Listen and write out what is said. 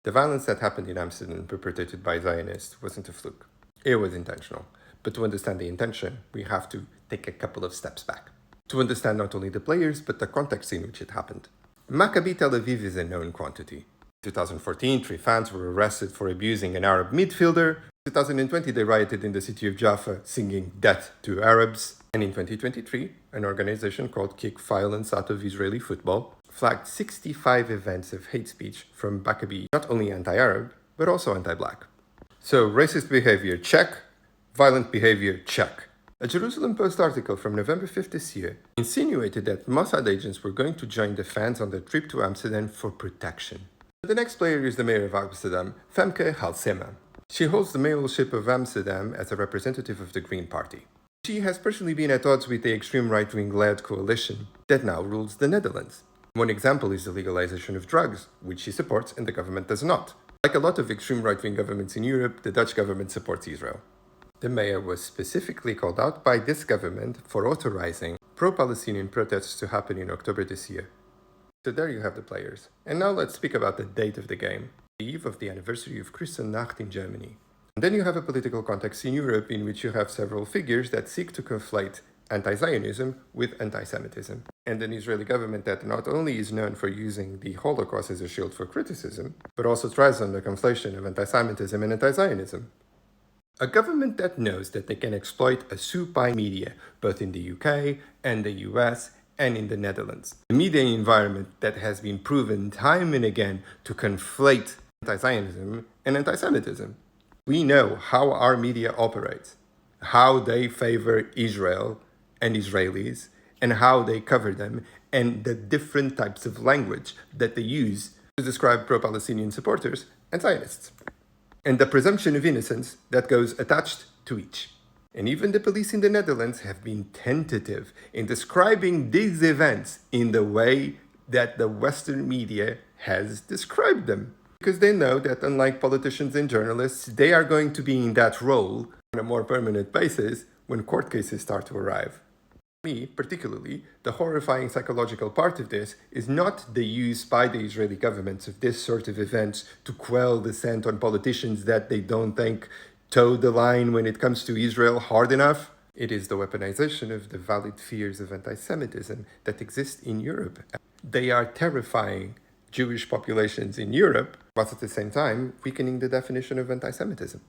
The violence that happened in Amsterdam, perpetrated by Zionists, wasn't a fluke. It was intentional. But to understand the intention, we have to take a couple of steps back. To understand not only the players, but the context in which it happened. Maccabi Tel Aviv is a known quantity. In 2014, 3 fans were arrested for abusing an Arab midfielder. In 2020, they rioted in the city of Jaffa, singing "Death to Arabs." And in 2023, an organization called Kick Violence Out of Israeli Football flagged 65 events of hate speech from Maccabi, not only anti-Arab, but also anti-black. So, racist behavior, check. Violent behavior, check. A Jerusalem Post article from November 5th this year insinuated that Mossad agents were going to join the fans on their trip to Amsterdam for protection. The next player is the mayor of Amsterdam, Femke Halsema. She holds the mayorship of Amsterdam as a representative of the Green Party. She has personally been at odds with the extreme right-wing led coalition that now rules the Netherlands. One example is the legalization of drugs, which she supports and the government does not. Like a lot of extreme right-wing governments in Europe, the Dutch government supports Israel. The mayor was specifically called out by this government for authorizing pro-Palestinian protests to happen in October this year. So there you have the players. And now let's speak about the date of the game, the eve of the anniversary of Kristallnacht in Germany. And then you have a political context in Europe in which you have several figures that seek to conflate anti-Zionism with anti-Semitism. And an Israeli government that not only is known for using the Holocaust as a shield for criticism, but also thrives on the conflation of anti-Semitism and anti-Zionism. A government that knows that they can exploit a supine media, both in the UK and the US and in the Netherlands. A media environment that has been proven time and again to conflate anti-Zionism and anti-Semitism. We know how our media operates, how they favor Israel and Israelis, and how they cover them, and the different types of language that they use to describe pro-Palestinian supporters and Zionists. And the presumption of innocence that goes attached to each. And even the police in the Netherlands have been tentative in describing these events in the way that the Western media has described them. Because they know that unlike politicians and journalists, they are going to be in that role on a more permanent basis when court cases start to arrive. For me, particularly, the horrifying psychological part of this is not the use by the Israeli governments of this sort of events to quell dissent on politicians that they don't think toe the line when it comes to Israel hard enough. It is the weaponization of the valid fears of anti-Semitism that exist in Europe. They are terrifying Jewish populations in Europe, but at the same time weakening the definition of anti-Semitism.